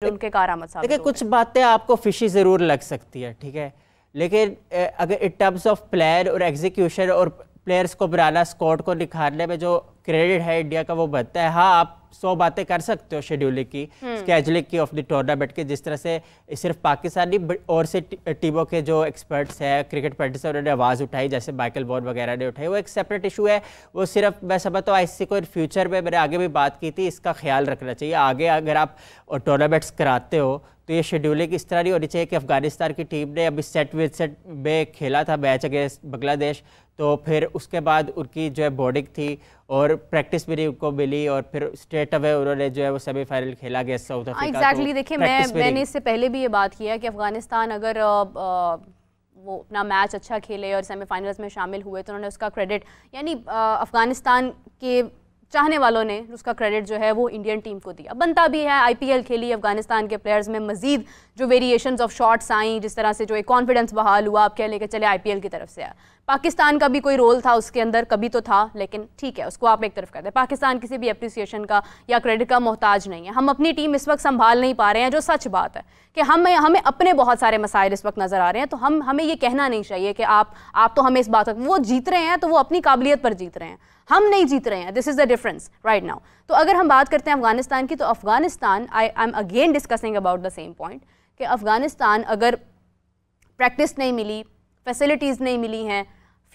उनके कारआमद साबित देखिए कुछ बातें आपको फिशी ज़रूर लग सकती है, ठीक है, लेकिन अगर इन टर्म्स ऑफ प्लान और एग्जीक्यूशन और प्लेयर्स को बनाना, स्क्वाड को निखारने में जो क्रेडिट है इंडिया का वो बनता है। हाँ, आप 100 बातें कर सकते हो शेड्यूलिंग की, स्केजुलिंग की ऑफ द टूर्नामेंट की, जिस तरह से सिर्फ पाकिस्तानी और से टीमों के जो एक्सपर्ट्स हैं, क्रिकेट पैटर्स हैं, उन्होंने आवाज़ उठाई, जैसे माइकल वॉन वगैरह ने उठाई, वो एक सेपरेट इशू है। वो सिर्फ मैं समझता हूँ आईसीसी को इन फ्यूचर में, मैंने आगे भी बात की थी, इसका ख्याल रखना चाहिए। आगे अगर आप टूर्नामेंट्स कराते हो तो ये शेड्यूलिंग इस तरह नहीं होनी चाहिए कि अफगानिस्तान की टीम ने अभी सेट विद सेट में खेला था मैच अगेंस्ट बांग्लादेश, तो फिर उसके बाद उनकी जो है बोर्डिंग थी और प्रैक्टिस भी नहीं उनको मिली और फिर स्ट्रेट अवे उन्होंने जो है वो सेमीफाइनल खेला अगेंस्ट साउथ अफ्रीका। एग्जैक्टली, देखिए मैंने इससे पहले भी ये बात किया कि अफगानिस्तान अगर वो अपना मैच अच्छा खेले और सेमीफाइनल्स में शामिल हुए तो उन्होंने उसका क्रेडिट, यानी अफगानिस्तान के चाहने वालों ने उसका क्रेडिट जो है वो इंडियन टीम को दिया। बनता भी है, आईपीएल खेली अफगानिस्तान के प्लेयर्स में, मजीद जो वेरिएशंस ऑफ शॉट्स आई, जिस तरह से जो एक कॉन्फिडेंस बहाल हुआ, आप कह लेके चले आईपीएल की तरफ से आया। पाकिस्तान का भी कोई रोल था उसके अंदर, कभी तो था, लेकिन ठीक है उसको आप एक तरफ कर दें। पाकिस्तान किसी भी अप्रिसिएशन का या क्रेडिट का मोहताज नहीं है। हम अपनी टीम इस वक्त संभाल नहीं पा रहे हैं, जो सच बात है कि हमें अपने बहुत सारे मसाइल इस वक्त नजर आ रहे हैं, तो हमें ये कहना नहीं चाहिए कि आप तो हमें इस बात, वो जीत रहे हैं तो वो अपनी काबिलियत पर जीत रहे हैं, हम नहीं जीत रहे हैं। This is the difference right now. तो अगर हम बात करते हैं अफगानिस्तान की, तो Afghanistan, I am again discussing about the same point कि अफगानिस्तान अगर प्रैक्टिस नहीं मिली, फैसिलिटीज़ नहीं मिली हैं,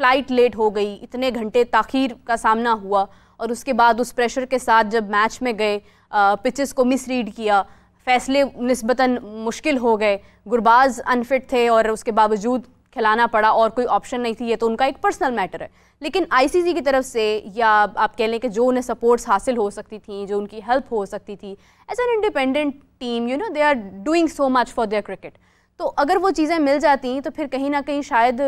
फ़्लाइट लेट हो गई, इतने घंटे ताख़ीर का सामना हुआ और उसके बाद उस प्रेशर के साथ जब मैच में गए, पिचेस को मिसरीड किया, फ़ैसले निस्बतन मुश्किल हो गए, गुरबाज अनफिट थे और उसके बावजूद खिलाना पड़ा और कोई ऑप्शन नहीं थी, ये तो उनका एक पर्सनल मैटर है। लेकिन आईसीसी की तरफ से या आप कह लें कि जो उन्हें सपोर्ट्स हासिल हो सकती थी, जो उनकी हेल्प हो सकती थी, as an independent team, you know, they are doing so much for their cricket. तो अगर वो चीज़ें मिल जाती तो फिर कहीं ना कहीं शायद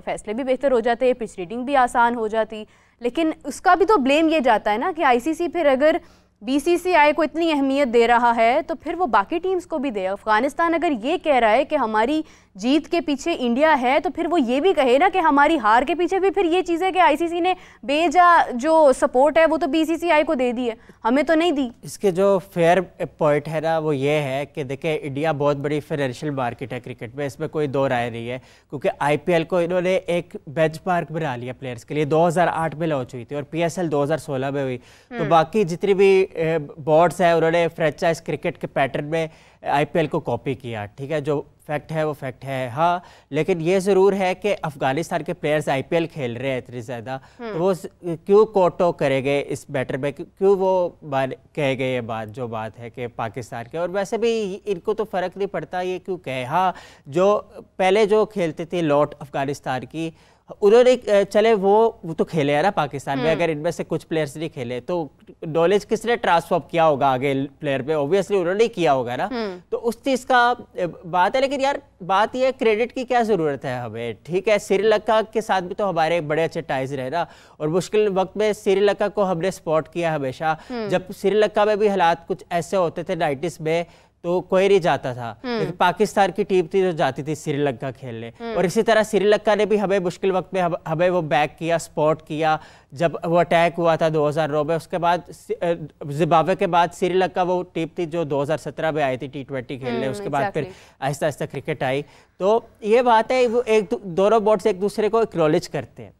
फैसले भी बेहतर हो जाते, पिच रीडिंग भी आसान हो जाती। लेकिन उसका भी तो ब्लेम ये जाता है ना कि आईसीसी फिर अगर बीसीसीआई को इतनी अहमियत दे रहा है तो फिर वो बाकी टीम्स को भी दे। अफगानिस्तान अगर ये कह रहा है कि हमारी जीत के पीछे इंडिया है तो फिर वो ये भी कहे ना कि हमारी हार के पीछे भी फिर ये चीज़ है कि आईसीसी ने बेजा जो सपोर्ट है वो तो बीसीसीआई को दे दी है, हमें तो नहीं दी। इसके जो फेयर पॉइंट है ना वो ये है कि देखिए इंडिया बहुत बड़ी फाइनेंशियल मार्केट है क्रिकेट में, इसमें कोई दो राय नहीं है, क्योंकि आईपीएल को इन्होंने एक बेंचमार्क बना लिया प्लेयर्स के लिए। 2008 में लॉन्च हुई थी और पीएसएल 2016 में हुई, तो बाकी जितनी भी बोर्ड्स हैं उन्होंने फ्रेंचाइज क्रिकेट के पैटर्न में आईपीएल को कॉपी किया, ठीक है, जो फैक्ट है वो फैक्ट है। हाँ, लेकिन ये ज़रूर है कि अफगानिस्तान के प्लेयर्स आईपीएल खेल रहे हैं इतनी ज़्यादा, तो वो क्यों कोटो करेंगे इस मैटर में, क्यों वो कहे गए ये बात, जो बात है कि पाकिस्तान के, और वैसे भी इनको तो फ़र्क नहीं पड़ता ये क्यों कहे। हाँ, जो पहले जो खेलते थे लॉट अफगानिस्तान की, उन्होंने चले वो तो खेले है ना पाकिस्तान में, अगर इनमें से कुछ प्लेयर्स नहीं खेले तो नॉलेज किसने ट्रांसफर किया होगा आगे प्लेयर पे, ऑब्वियसली उन्होंने किया होगा ना, तो उस चीज़ का बात है। लेकिन यार बात ये क्रेडिट की क्या ज़रूरत है हमें, ठीक है, श्रीलंका के साथ भी तो हमारे बड़े अच्छे टाइज रहे ना, और मुश्किल वक्त में श्रीलंका को हमने सपोर्ट किया हमेशा। जब श्रीलंका में भी हालात कुछ ऐसे होते थे 90s में तो कोई नहीं जाता था, लेकिन पाकिस्तान की टीम थी जो जाती थी श्रीलंका खेलने, और इसी तरह श्रीलंका ने भी हमें मुश्किल वक्त में हमें वो बैक किया, सपोर्ट किया। जब वो अटैक हुआ था 2009 में, उसके बाद जिम्बाब्वे के बाद श्रीलंका वो टीम थी जो 2017 में आई थी T20 खेलने, उसके बाद फिर आहिस्ता आहिस्ता क्रिकेट आई। तो ये बात है, वो दोनों बोर्ड्स एक दूसरे को एक्नॉलेज करते हैं,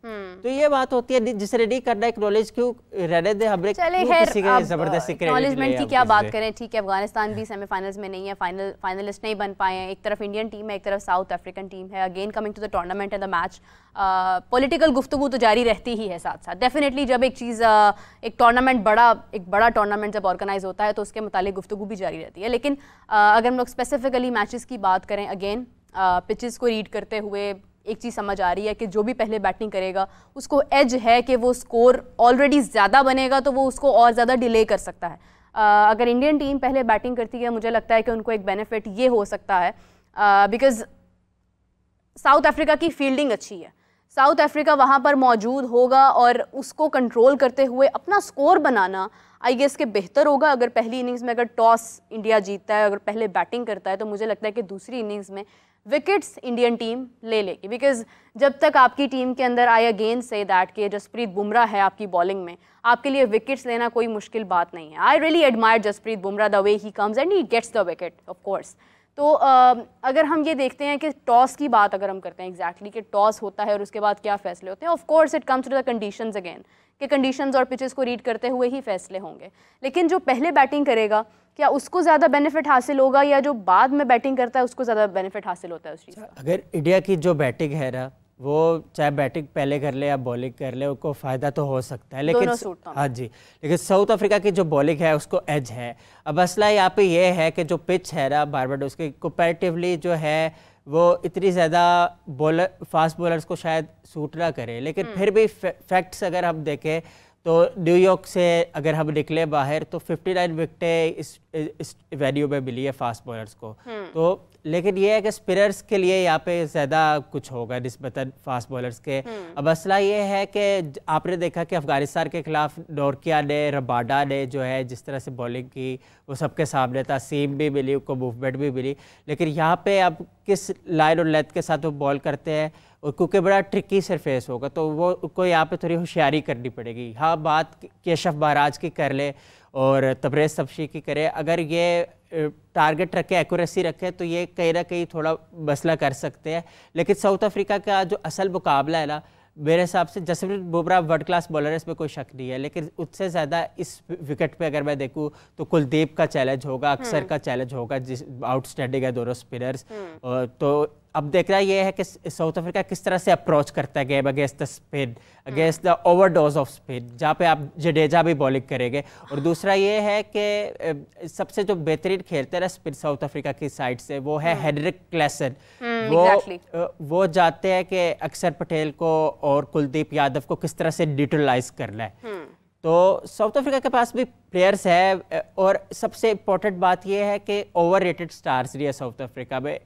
तो ये बात होती है जिसने नहीं करना एक्नॉलेज क्यों रहने दे, हमने किसी के जबरदस्ती एक्नॉलेजमेंट की क्या बात करें। ठीक है, अफगानिस्तान भी सेमीफाइनल्स में नहीं है, फाइनलिस्ट नहीं बन पाए हैं, एक तरफ इंडियन टीम है, एक तरफ साउथ अफ्रीकन टीम है। Again coming to the tournament and the match, political गुफ्तगू तो जारी रहती ही है साथ साथ। डेफिनेटली जब एक चीज़ एक बड़ा टूर्नामेंट जब ऑर्गेनाइज होता है तो उसके मुतालिक गुफ्तगू भी जारी रहती है। लेकिन अगर हम लोग स्पेसिफिकली मैचेस की बात करें, अगेन पिचेस को रीड करते हुए एक चीज़ समझ आ रही है कि जो भी पहले बैटिंग करेगा उसको एज है कि वो स्कोर ऑलरेडी ज़्यादा बनेगा तो वो उसको और ज़्यादा डिले कर सकता है। अगर इंडियन टीम पहले बैटिंग करती है, मुझे लगता है कि उनको एक बेनिफिट ये हो सकता है बिकॉज साउथ अफ्रीका की फील्डिंग अच्छी है, साउथ अफ्रीका वहाँ पर मौजूद होगा और उसको कंट्रोल करते हुए अपना स्कोर बनाना आई गेस के बेहतर होगा। अगर पहली इनिंग्स में अगर टॉस इंडिया जीतता है, अगर पहले बैटिंग करता है, तो मुझे लगता है कि दूसरी इनिंग्स में विकेट्स इंडियन टीम ले लेगी। बिकॉज जब तक आपकी टीम के अंदर आई अगेन से दैट कि जसप्रीत बुमराह है आपकी बॉलिंग में, आपके लिए विकेट्स लेना कोई मुश्किल बात नहीं है। I really admire Jasprit Bumrah the way he comes and he gets the wicket of course. तो अगर हम ये देखते हैं कि टॉस की बात अगर हम करते हैं एग्जैक्टली कि टॉस होता है और उसके बाद क्या फैसले होते हैं, of course it comes to the conditions again कि कंडीशंस और पिचेस को रीड करते हुए ही फैसले होंगे। लेकिन जो पहले बैटिंग करेगा क्या उसको ज़्यादा बेनिफिट हासिल होगा या जो बाद में बैटिंग करता है उसको ज़्यादा बेनिफिट हासिल होता है उस चीज़ का? अगर इंडिया की जो बैटिंग है ना, वो चाहे बैटिंग पहले कर ले या बॉलिंग कर ले, उनको फ़ायदा तो हो सकता है, लेकिन हाँ जी, लेकिन साउथ अफ्रीका की जो बॉलिंग है उसको एज है। अब मसला यहाँ पे ये है कि जो पिच है ना बारबाडोस की कंपैरेटिवली जो है वो इतनी ज़्यादा फास्ट बॉलर्स को शायद सूट ना करे, लेकिन फिर भी फैक्ट्स अगर हम देखें तो न्यूयॉर्क से अगर हम निकले बाहर तो 59 विकेटें इस वेन्यू में मिली है फास्ट बॉलर्स को। तो लेकिन ये है कि स्पिनर्स के लिए यहाँ पे ज़्यादा कुछ होगा निस्बतन फास्ट बॉलर्स के। अब मसला ये है कि आपने देखा कि अफगानिस्तान के खिलाफ नॉर्किया ने, रबाडा ने जो है जिस तरह से बॉलिंग की वो सबके सामने था, सीम भी मिली उनको, मूवमेंट भी मिली, लेकिन यहाँ पे अब किस लाइन और लेंथ के साथ वो बॉल करते हैं और क्योंकि बड़ा ट्रिकी सरफेस होगा तो वो उनको यहाँ पे थोड़ी होशियारी करनी पड़ेगी। हाँ, बात केशव महाराज की कर ले और तबरेज़ सब्शी की करे, अगर ये टारगेट रखे, एक्यूरेसी रखे तो ये कहीं ना कहीं थोड़ा मसला कर सकते हैं। लेकिन साउथ अफ्रीका का जो असल मुकाबला है ना, मेरे हिसाब से Jasprit Bumrah world class bowler है, इसमें कोई शक नहीं है, लेकिन उससे ज़्यादा इस विकेट पे अगर मैं देखूँ तो कुलदीप का चैलेंज होगा, अक्सर का चैलेंज होगा, जिस आउटस्टैंडिंग है दोनों स्पिनर्स। तो अब देखना ये है कि साउथ अफ्रीका किस तरह से अप्रोच करता है game against the spin, against the overdose off spin, जहाँ पे आप जडेजा भी बॉलिंग करेंगे। और दूसरा ये है कि सबसे जो बेहतरीन खेलते हैं ना स्पिन साउथ अफ्रीका की साइड से वो है हेनरिक क्लेसन। वो जाते हैं कि अक्षर पटेल को और कुलदीप यादव को किस तरह से न्यूट्रलाइज करना है। तो साउथ अफ्रीका के पास भी प्लेयर्स है और सबसे इम्पोर्टेंट बात यह है कि ओवर रेटेड स्टार्स नहीं है साउथ अफ्रीका में,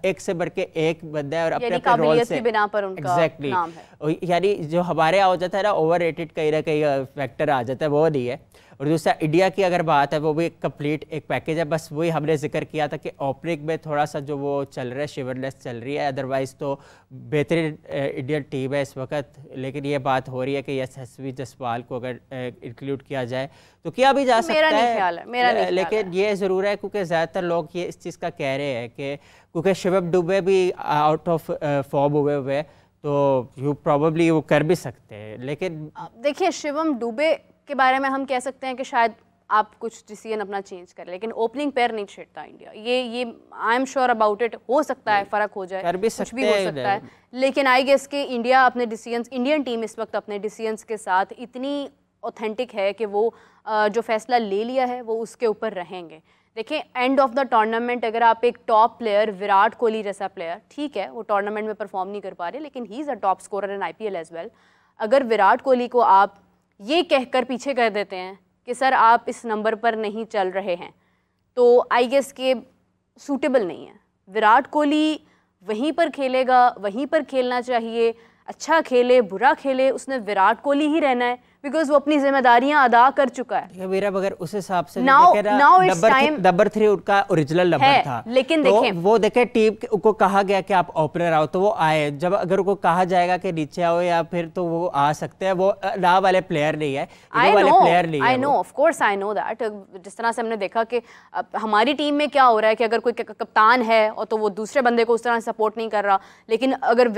एक से बढ़ के एक बंदा है और अपने रोल से बिना पर उनका एग्जैक्टली नाम है। यानी जो हमारे यहाँ हो जाता है ना ओवर रेटेड, कहीं ना कहीं फैक्टर आ जाता है, वो नहीं है। और दूसरा इंडिया की अगर बात है वो भी कंप्लीट एक पैकेज है। बस वही हमने जिक्र किया था कि ओपनिंग में थोड़ा सा जो वो चल रहा है शिवरलेस चल रही है, अदरवाइज तो बेहतरीन इंडियन टीम है इस वक्त। लेकिन ये बात हो रही है कि यशस्वी जायसवाल को अगर इंक्लूड किया जाए तो किया भी जा सकता है, लेकिन ये ज़रूर है क्योंकि ज़्यादातर लोग ये इस चीज़ का कह रहे हैं कि क्योंकि शिवम दुबे भी आउट ऑफ फॉर्म हुए तो यू प्रॉबली वो कर भी सकते हैं। लेकिन देखिए शिवम दुबे के बारे में हम कह सकते हैं कि शायद आप कुछ डिसीजन अपना चेंज करें, लेकिन ओपनिंग पेयर नहीं छेड़ता इंडिया, ये I am sure about it. हो सकता है फ़र्क हो जाए, कुछ भी हो सकता है, लेकिन आई गेस कि इंडिया अपने डिसीजंस, इंडियन टीम इस वक्त अपने डिसीजंस के साथ इतनी ऑथेंटिक है कि वो जो फैसला ले लिया है वो उसके ऊपर रहेंगे। देखिए एंड ऑफ द टूर्नामेंट अगर आप एक टॉप प्लेयर, विराट कोहली जैसा प्लेयर, ठीक है वो टूर्नामेंट में परफॉर्म नहीं कर पा रहे लेकिन he is a top scorer in IPL as well, अगर विराट कोहली को आप ये कहकर पीछे कर देते हैं कि सर आप इस नंबर पर नहीं चल रहे हैं, तो आई गेस के सूटेबल नहीं है। विराट कोहली वहीं पर खेलेगा, वहीं पर खेलना चाहिए, अच्छा खेले बुरा खेले उसने विराट कोहली ही रहना है बिकॉज वो अपनी जिम्मेदारियां अदा कर चुका है। मेरा मगर उस हिसाब से नंबर 3 उनका ओरिजिनल नंबर था, लेकिन तो देखें वो देखे टीम को कहा गया कि आप ओपनर आओ तो वो आए। जब अगर उनको कहा जाएगा कि नीचे आओ या फिर तो वो आ सकते हैं, वो ना वाले प्लेयर नहीं है, I know of course I know that. जिस तरह से हमने देखा कि हमारी टीम में क्या हो रहा है कि अगर कोई कप्तान है और तो वो दूसरे बंदे को उस तरह से सपोर्ट नहीं कर रहा, लेकिन अगर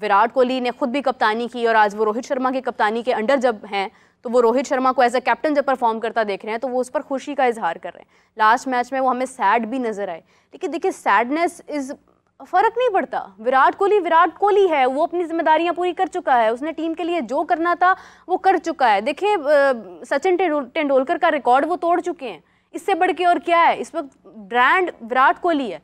विराट कोहली ने खुद भी कप्तानी की और आज वो रोहित शर्मा की कप्तानी के अंडर जब हैं तो वो रोहित शर्मा को एज अ कैप्टन जब परफॉर्म करता देख रहे हैं तो वो उस पर खुशी का इजहार कर रहे हैं। लास्ट मैच में वो हमें सैड भी नजर आए, लेकिन देखिए सैडनेस इज फर्क नहीं पड़ता। विराट कोहली है, वो अपनी जिम्मेदारियां पूरी कर चुका है, उसने टीम के लिए जो करना था वो कर चुका है। देखिए सचिन तेंदुलकर का रिकॉर्ड वो तोड़ चुके हैं, इससे बढ़ के और क्या है। इस वक्त ब्रांड विराट कोहली है।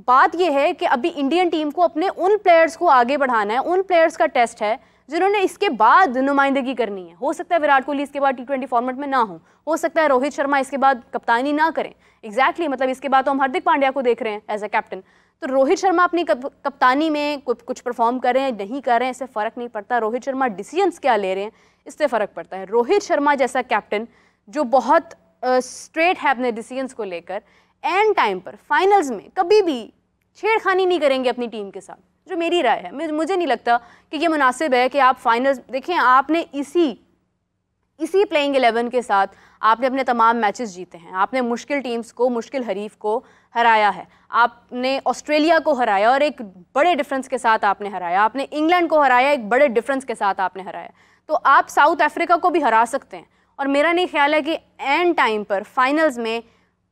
बात यह है कि अभी इंडियन टीम को अपने उन प्लेयर्स को आगे बढ़ाना है, उन प्लेयर्स का टेस्ट है जिन्होंने इसके बाद नुमाइंदगी करनी है। हो सकता है विराट कोहली इसके बाद T20 फॉर्मेट में ना हो सकता है रोहित शर्मा इसके बाद कप्तानी ना करें। एग्जैक्टली मतलब इसके बाद तो हम हार्दिक पांड्या को देख रहे हैं एज ए कैप्टन। तो रोहित शर्मा अपनी कप्तानी में कुछ परफॉर्म कर रहे हैं नहीं कर रहे हैं इससे फ़र्क नहीं पड़ता। रोहित शर्मा डिसीजंस क्या ले रहे हैं इससे फ़र्क पड़ता है। रोहित शर्मा जैसा कैप्टन जो बहुत स्ट्रेट है अपने डिसीजंस को लेकर, एंड टाइम पर फाइनल्स में कभी भी छेड़खानी नहीं करेंगे अपनी टीम के साथ, जो मेरी राय है। मुझे नहीं लगता कि ये मुनासिब है कि आप फाइनल्स देखें। आपने इसी प्लेइंग 11 के साथ आपने अपने तमाम मैचेस जीते हैं। आपने मुश्किल टीम्स को, मुश्किल हरीफ को हराया है। आपने ऑस्ट्रेलिया को हराया और एक बड़े डिफरेंस के साथ आपने हराया। आपने इंग्लैंड को हराया, एक बड़े डिफरेंस के साथ आपने हराया। तो आप साउथ अफ्रीका को भी हरा सकते हैं। और मेरा नहीं ख्याल है कि एंड टाइम पर फाइनल्स में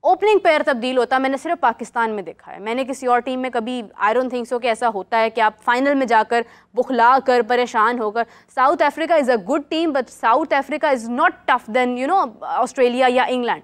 ओपनिंग पेयर तब्दील होता। मैंने सिर्फ पाकिस्तान में देखा है, मैंने किसी और टीम में कभी आई डोंट थिंक सो कि ऐसा होता है कि आप फाइनल में जाकर बुखला कर परेशान होकर। South Africa is a good team but South Africa is not tough then Australia या England.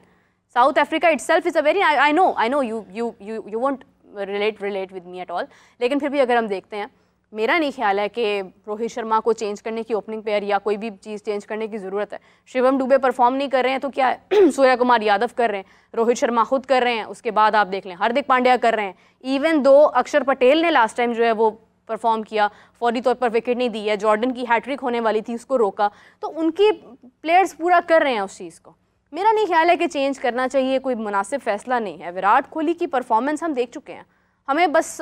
South Africa itself is a very I know you won't relate with me at all, लेकिन फिर भी अगर हम देखते हैं, मेरा नहीं ख्याल है कि रोहित शर्मा को चेंज करने की ओपनिंग पेयर या कोई भी चीज़ चेंज करने की ज़रूरत है। शिवम दुबे परफॉर्म नहीं कर रहे हैं तो क्या है सूर्य कुमार यादव कर रहे हैं, रोहित शर्मा खुद कर रहे हैं, उसके बाद आप देख लें हार्दिक पांड्या कर रहे हैं। इवन दो अक्षर पटेल ने लास्ट टाइम जो है वो परफॉर्म किया, फौरी तौर पर विकेट नहीं दी है, जॉर्डन की हैट्रिक होने वाली थी उसको रोका, तो उनकी प्लेयर्स पूरा कर रहे हैं उस चीज़ को। मेरा नहीं ख्याल है कि चेंज करना चाहिए, कोई मुनासिब फैसला नहीं है। विराट कोहली की परफॉर्मेंस हम देख चुके हैं, हमें बस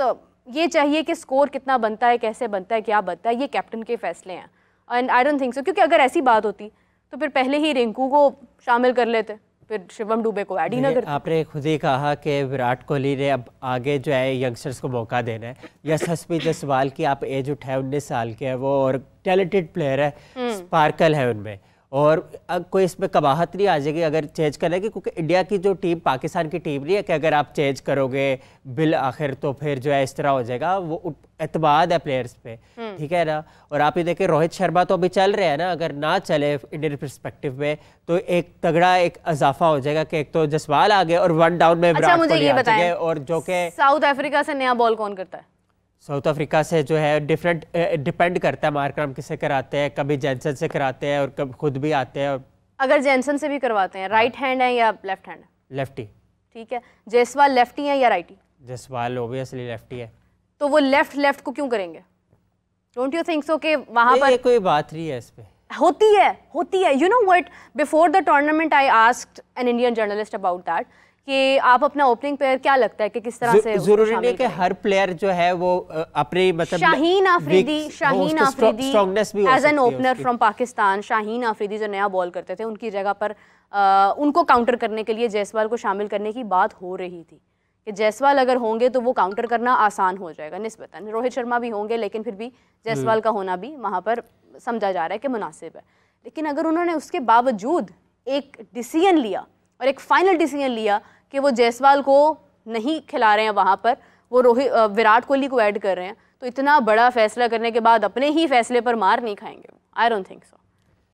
ये चाहिए कि स्कोर कितना बनता है, कैसे बनता है, क्या बनता है, ये कैप्टन के फैसले हैं। And I don't think so, क्योंकि अगर ऐसी बात होती तो फिर पहले ही रिंकू को शामिल कर लेते, फिर शिवम दुबे को ऐड ही ना करते। आपने खुद ही कहा कि विराट कोहली ने अब आगे जो है यंगस्टर्स को मौका देना है। यशस्वी जायसवाल की आप एज उठाए 19 साल के है वो, और टैलेंटेड प्लेयर है, स्पार्कल है उनमें, और कोई इसमें कबाहत नहीं आ जाएगी अगर चेंज करेंगे, क्योंकि इंडिया की जो टीम पाकिस्तान की टीम नहीं है कि अगर आप चेंज करोगे बिल आखिर तो फिर जो है इस तरह हो जाएगा। वो एतमाद है प्लेयर्स पे, ठीक है ना। और आप ये देखें रोहित शर्मा तो अभी चल रहे हैं ना, अगर ना चले इंडियन पर्सपेक्टिव में तो एक तगड़ा एक इजाफा हो जाएगा कि एक तो जसवाल आ गए और 1 डाउन में विराट कोहली आ जाएंगे। और जो कि साउथ अफ्रीका से नया बॉल कौन करता है? साउथ अफ्रीका से जो है डिफरेंट डिपेंड करता है, मार्करम किसे कराते हैं, कभी जेंसन से कराते हैं और कभी खुद भी आते हैं। अगर जेंसन से भी करवाते हैं, राइट हैंड है या लेफ्ट हैंड? लेफ्टी। ठीक है, जायसवाल लेफ्टी है या राइटी? जायसवाल ऑब्वियसली लेफ्टी है। तो वो लेफ्ट को क्यों करेंगे? डोंट यू थिंक सो कि वहां पर कोई बात नहीं है इस पे? होती है। You know what, before the tournament I asked an Indian journalist about that कि आप अपना ओपनिंग प्लेयर क्या लगता है कि किस तरह से जरूरी नहीं कि हर प्लेयर जो है वो अपनी मतलब Shaheen Afridi as an opener from Pakistan, Shaheen Afridi जो नया बॉल करते थे, उनकी जगह पर उनको काउंटर करने के लिए जायसवाल को शामिल करने की बात हो रही थी कि जायसवाल अगर होंगे तो वो काउंटर करना आसान हो जाएगा निस्बतन। रोहित शर्मा भी होंगे लेकिन फिर भी जायसवाल का होना भी वहाँ पर समझा जा रहा है कि मुनासिब है। लेकिन अगर उन्होंने उसके बावजूद एक डिसीजन लिया और एक फाइनल डिसीजन लिया कि वो जायसवाल को नहीं खिला रहे हैं वहाँ पर, वो विराट कोहली को ऐड कर रहे हैं, तो इतना बड़ा फैसला करने के बाद अपने ही फैसले पर मार नहीं खाएंगे। I don't think so.